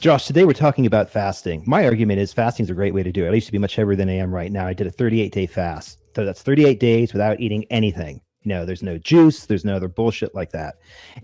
Josh, today we're talking about fasting. My argument is fasting is a great way to do it. I used to be much heavier than I am right now. I did a 38-day fast. So that's 38 days without eating anything. There's no juice, there's no other bullshit like that.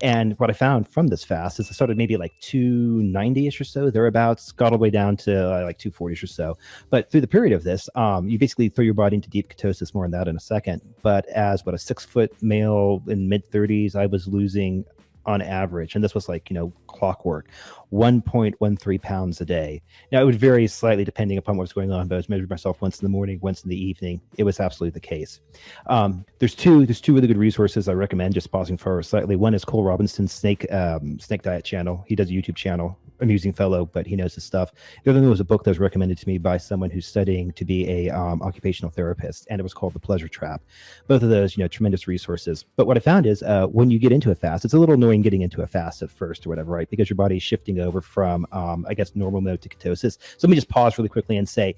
And what I found from this fast is I started maybe like 290-ish or so, thereabouts, got all the way down to like 240-ish or so. But through the period of this, you basically throw your body into deep ketosis, more on that in a second. But as a 6-foot male in mid 30s, I was losing on average, and this was like, clockwork, 1.13 pounds a day. Now, it would vary slightly depending upon what was going on, but I was measuring myself once in the morning, once in the evening. It was absolutely the case. There's two really good resources I recommend, just pausing for slightly. One is Cole Robinson's Snake Diet channel. He does a YouTube channel, amusing fellow, but he knows his stuff. The other one was a book that was recommended to me by someone who's studying to be a occupational therapist, and it was called The Pleasure Trap. Both of those, tremendous resources. But what I found is when you get into a fast, it's a little annoying getting into a fast at first or whatever, right? Because your body is shifting over from, normal mode to ketosis. So let me just pause really quickly and say,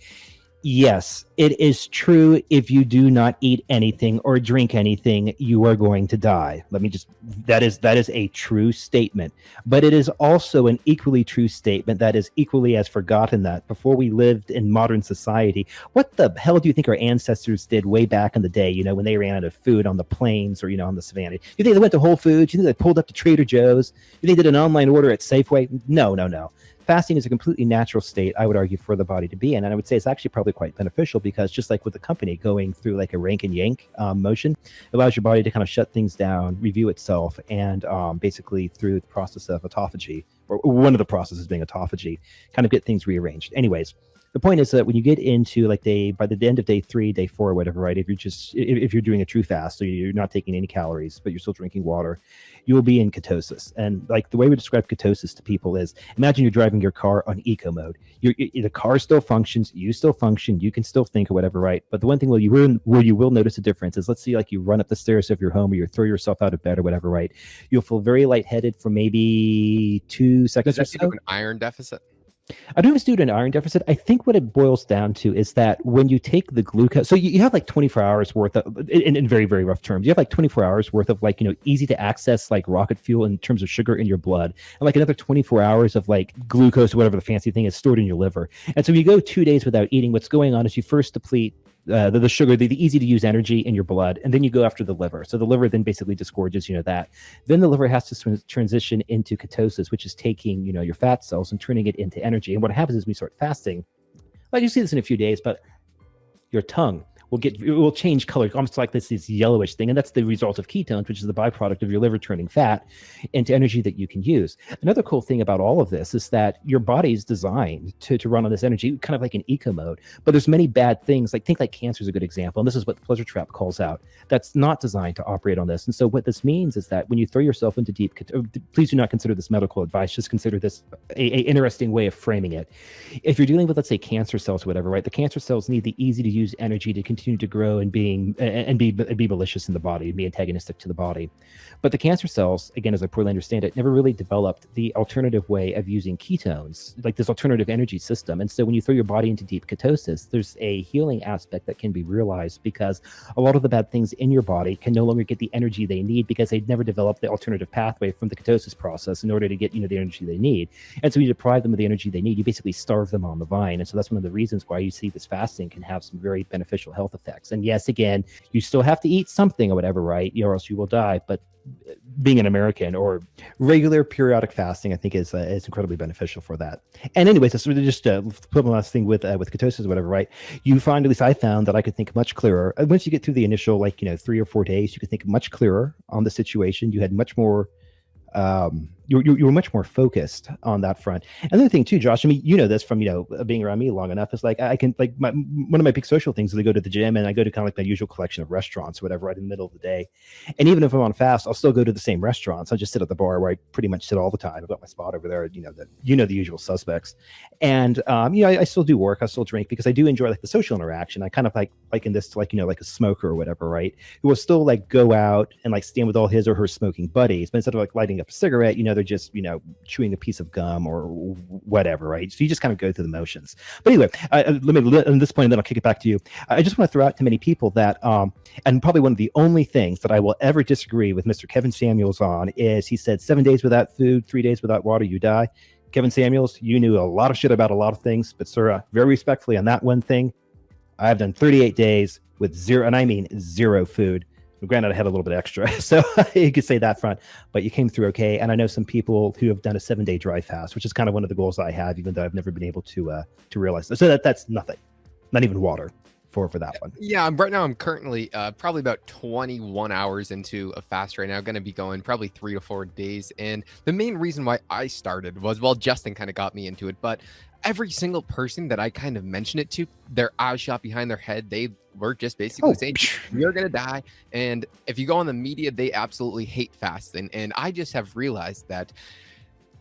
yes, it is true. If you do not eat anything or drink anything, you are going to die. That is a true statement. But it is also an equally true statement that is equally as forgotten that before we lived in modern society, what the hell do you think our ancestors did way back in the day, when they ran out of food on the plains or, on the savannah? You think they went to Whole Foods? You think they pulled up to Trader Joe's? You think they did an online order at Safeway? No. Fasting is a completely natural state, I would argue, for the body to be in. And I would say it's actually probably quite beneficial because just like with the company going through like a rank and yank motion, it allows your body to kind of shut things down, review itself, and basically through the process of autophagy, or one of the processes being autophagy, kind of get things rearranged. Anyways, the point is that when you get into like by the end of day 3, day 4, whatever, right? If you're doing a true fast, so you're not taking any calories, but you're still drinking water, you will be in ketosis. And like the way we describe ketosis to people is, imagine you're driving your car on eco mode. The car still functions, you still function, you can still think or whatever, right? But the one thing where you will notice a difference is, let's say like you run up the stairs of your home or you throw yourself out of bed or whatever, right? You'll feel very lightheaded for maybe 2 seconds or so. Does that an iron deficit? I don't have to do an iron deficit. I think what it boils down to is that when you take the glucose, so you have like 24 hours worth of, in very, very rough terms, you have like 24 hours worth of like, easy to access like rocket fuel in terms of sugar in your blood, and like another 24 hours of like glucose or whatever the fancy thing is stored in your liver. And so you go 2 days without eating, what's going on is you first deplete the sugar, the easy to use energy in your blood, and then you go after the liver. So the liver then basically disgorges, that. Then the liver has to transition into ketosis, which is taking, your fat cells and turning it into energy. And what happens is we start fasting. Well, you see this in a few days, but your tongue will change color, almost like this yellowish thing, and that's the result of ketones, which is the byproduct of your liver turning fat into energy that you can use. Another cool thing about all of this is that your body is designed to run on this energy, kind of like in eco mode. But there's many bad things, like cancer is a good example, and this is what the Pleasure Trap calls out. That's not designed to operate on this. And so what this means is that when you throw yourself into deep, please do not consider this medical advice. Just consider this a interesting way of framing it. If you're dealing with, let's say, cancer cells or whatever, right? The cancer cells need the easy to use energy to continue to grow and be malicious in the body, be antagonistic to the body. But the cancer cells, again, as I poorly understand it, never really developed the alternative way of using ketones, like this alternative energy system. And so when you throw your body into deep ketosis, there's a healing aspect that can be realized, because a lot of the bad things in your body can no longer get the energy they need because they've never developed the alternative pathway from the ketosis process in order to get, the energy they need. And so you deprive them of the energy they need. You basically starve them on the vine. And so that's one of the reasons why you see this fasting can have some very beneficial health effects. And yes, again, you still have to eat something or whatever, right? Or else you will die. But being an American, or regular periodic fasting, I think is incredibly beneficial for that. And anyways, that's really just put one last thing with ketosis or whatever, right? You find, at least I found, that I could think much clearer. Once you get through the initial 3 or 4 days, you could think much clearer on the situation. You had much more you were much more focused on that front. Another thing too, Josh, I mean, this from being around me long enough, is like I can, like, one of my big social things is I go to the gym, and I go to kind of like my usual collection of restaurants or whatever right in the middle of the day. And even if I'm on fast, I'll still go to the same restaurants. I just sit at the bar where I pretty much sit all the time. I've got my spot over there, the usual suspects. And I still do work, I still drink, because I do enjoy like the social interaction. I kind of like in this, like a smoker or whatever, right? Who will still like go out and like stand with all his or her smoking buddies, but instead of like lighting up a cigarette, they're just chewing a piece of gum or whatever, right? So you just kind of go through the motions. But anyway, let me, at this point, and then I'll kick it back to you. I just want to throw out to many people that and probably one of the only things that I will ever disagree with Mr. Kevin Samuels on is, he said 7 days without food, 3 days without water, you die. Kevin Samuels, you knew a lot of shit about a lot of things, but sir, very respectfully on that one thing, I've done 38 days with zero, and I mean zero food. Granted, I had a little bit extra, so you could say that front, but you came through okay. And I know some people who have done a 7-day dry fast, which is kind of one of the goals I have, even though I've never been able to realize that. So that's nothing, not even water for that one. Yeah, right now I'm currently probably about 21 hours into a fast right now. Going to be going probably 3 to 4 days. And the main reason why I started was, well, Justin kind of got me into it, but every single person that I kind of mentioned it to, their eyes shot behind their head. They were just basically saying, you're going to die. And if you go on the media, they absolutely hate fasting. And I just have realized that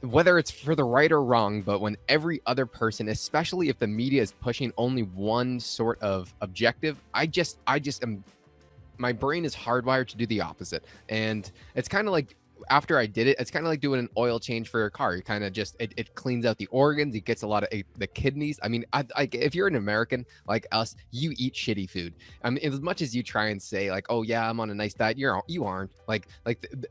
whether it's for the right or wrong, but when every other person, especially if the media is pushing only one sort of objective, I just am, my brain is hardwired to do the opposite. And it's kind of like, after I did it, it's kind of like doing an oil change for your car. You kind of just, it cleans out the organs. It gets a lot of the kidneys. I mean, if you're an American like us, you eat shitty food. I mean, as much as you try and say like, oh yeah, I'm on a nice diet, you aren't. Like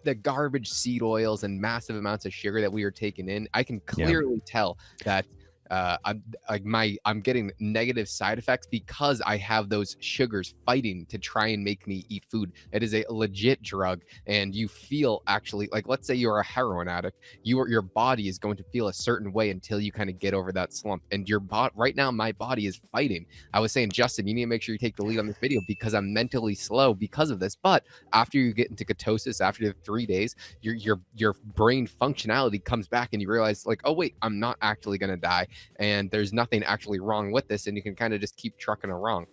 the garbage seed oils and massive amounts of sugar that we are taking in, I can clearly tell that I'm getting negative side effects because I have those sugars fighting to try and make me eat food. It is a legit drug, and you feel actually like, let's say you're a heroin addict, your body is going to feel a certain way until you kind of get over that slump. And your body right now, my body is fighting. I was saying, Justin, you need to make sure you take the lead on this video because I'm mentally slow because of this. But after you get into ketosis, after the 3 days, your brain functionality comes back, and you realize like, oh wait, I'm not actually going to die. And there's nothing actually wrong with this, and you can kind of just keep trucking along.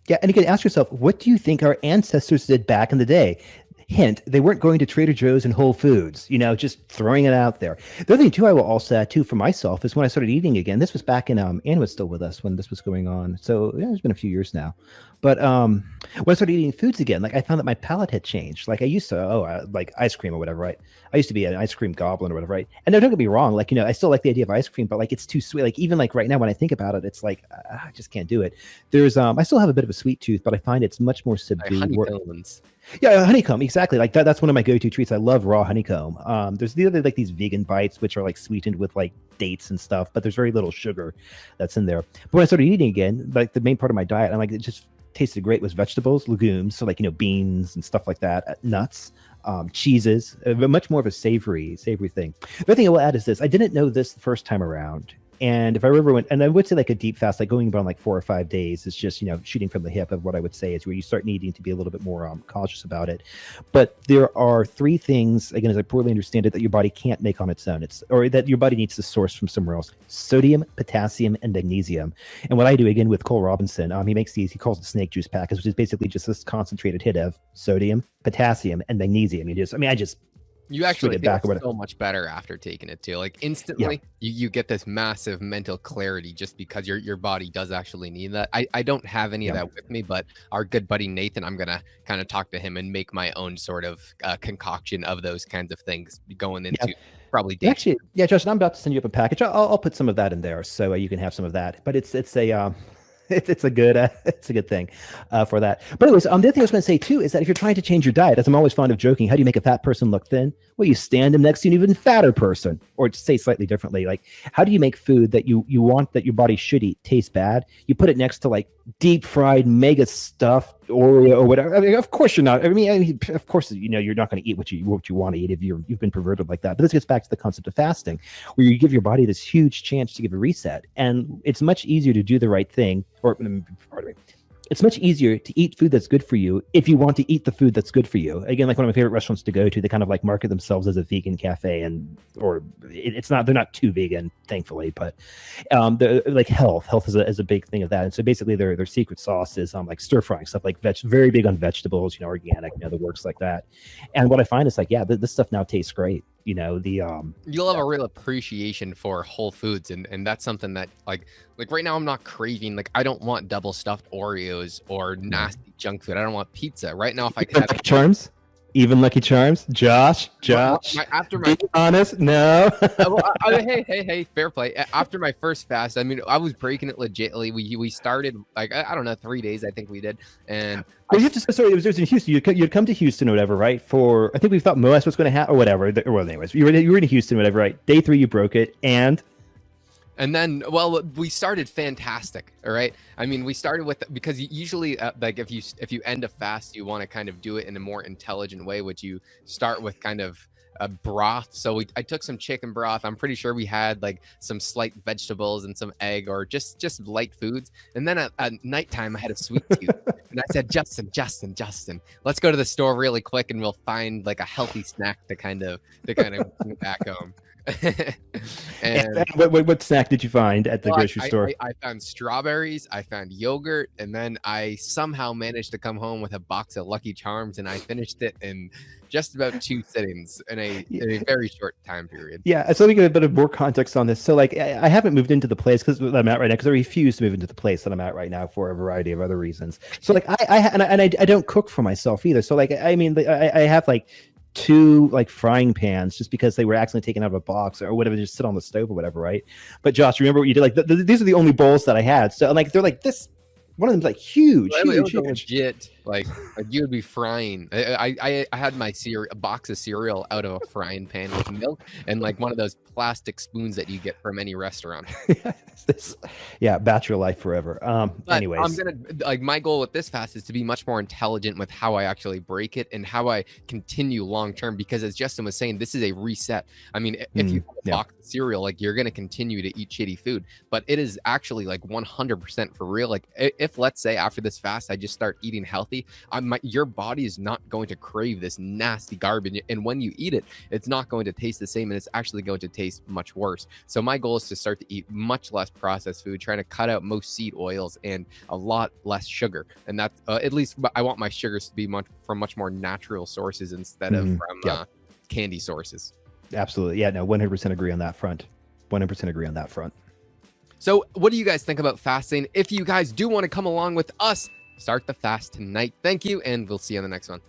Yeah, and you can ask yourself, what do you think our ancestors did back in the day? Hint, they weren't going to Trader Joe's and Whole Foods, just throwing it out there. The other thing, too, I will also add, too, for myself is when I started eating again. This was back in, Ann was still with us when this was going on. So yeah, it's been a few years now. But when I started eating foods again, like I found that my palate had changed. Like I used to, like ice cream or whatever, right? I used to be an ice cream goblin or whatever, right? And don't get me wrong, like, I still like the idea of ice cream, but like it's too sweet. Like even like right now when I think about it, it's like, I just can't do it. There's, I still have a bit of a sweet tooth, but I find it's much more subdued. Yeah, honeycomb, exactly. Like that's one of my go-to treats. I love raw honeycomb. There's the other like these vegan bites, which are like sweetened with like dates and stuff, but there's very little sugar that's in there. But when I started eating again, like the main part of my diet, I'm like, it just tasted great was vegetables, legumes, so like beans and stuff like that, nuts, cheeses, much more of a savory thing. The other thing I will add is this: I didn't know this the first time around. And if I ever went, and I would say like a deep fast, like going about like 4 or 5 days is just, shooting from the hip of what I would say is where you start needing to be a little bit more cautious about it. But there are 3 things, again, as I poorly understand it, that your body can't make on its own. Or that your body needs to source from somewhere else: sodium, potassium, and magnesium. And what I do again with Cole Robinson, he makes these, he calls it snake juice packets, which is basically just this concentrated hit of sodium, potassium, and magnesium. You actually feel so much better after taking it too. Like instantly, you get this massive mental clarity just because your body does actually need that. I don't have any of that with me, but our good buddy Nathan, I'm gonna kind of talk to him and make my own sort of concoction of those kinds of things going into probably. Actually, yeah, Justin, I'm about to send you up a package. I'll put some of that in there so you can have some of that. But it's a it's a good thing for that. But anyways, the other thing I was going to say too is that if you're trying to change your diet, as I'm always fond of joking, how do you make a fat person look thin? Well, you stand them next to an even fatter person, or to say slightly differently, like how do you make food that you want that your body should eat taste bad? You put it next to like deep fried, mega stuffed Oreo or whatever. I mean, of course you're not. I mean, of course you're not going to eat what you want to eat if you've been perverted like that. But this gets back to the concept of fasting, where you give your body this huge chance to give a reset, and it's much easier to do the right thing. Or pardon me. It's much easier to eat food that's good for you if you want to eat the food that's good for you. Again, like one of my favorite restaurants to go to, they kind of like market themselves as a vegan cafe, they're not too vegan, thankfully, but like health is a big thing of that. And so basically their secret sauce is like stir frying stuff, like very big on vegetables, organic, the works like that. And what I find is like, this stuff now tastes great. You'll have a real appreciation for whole foods, and that's something that like right now I'm not craving. Like I don't want double stuffed Oreos or nasty junk food. I don't want pizza right now. If I could have Charms, even Lucky Charms, Josh, be honest, no. hey, fair play. After my first fast, I mean, I was breaking it legitly. We started like I don't know 3 days, I think we did, and you have to say, sorry, it was in Houston. You'd come to Houston or whatever, right? I think we thought Moas was going to happen or whatever. Well, anyways, you were in Houston or whatever, right? Day 3, you broke it, and And then, well, we started fantastic. All right. I mean, we started with, because usually, like, if you end a fast, you want to kind of do it in a more intelligent way, which you start with kind of a broth. So I took some chicken broth. I'm pretty sure we had like some slight vegetables and some egg, or just light foods. And then at nighttime, I had a sweet tooth, and I said, Justin, let's go to the store really quick, and we'll find like a healthy snack to kind of bring back home. And What snack did you find at the well, grocery store? I found strawberries, I found yogurt, and then I somehow managed to come home with a box of Lucky Charms, and I finished it in just about 2 sittings in a very short time period. Yeah, so let me give a bit of more context on this. So, like, I haven't moved into the place because I'm at right now, because I refuse to move into the place that I'm at right now for a variety of other reasons. So, like, I don't cook for myself either. So, like, I mean, I have like 2 like frying pans just because they were accidentally taken out of a box or whatever, just sit on the stove or whatever, right? But Josh, remember what you did? Like, these are the only bowls that I had. So, like, they're like this. One of them's like huge, Well, it was huge. legit. Like you would be frying. I had my a box of cereal out of a frying pan with milk and like one of those plastic spoons that you get from any restaurant. Yeah, bachelor life forever. But Anyways, I'm gonna, like, my goal with this fast is to be much more intelligent with how I actually break it and how I continue long term. Because as Justin was saying, this is a reset. I mean, if you have a yeah. box of cereal, like you're gonna continue to eat shitty food, but it is actually like 100% for real. Like if let's say after this fast I just start eating healthy, your body is not going to crave this nasty garbage, and when you eat it, it's not going to taste the same, and it's actually going to taste much worse. So my goal is to start to eat much less processed food, trying to cut out most seed oils and a lot less sugar. And that's at least I want my sugars to be from much more natural sources instead of from candy sources. Absolutely. Yeah, no, 100% agree on that front. 100% agree on that front. So what do you guys think about fasting? If you guys do want to come along with us, start the fast tonight. Thank you, and we'll see you on the next one.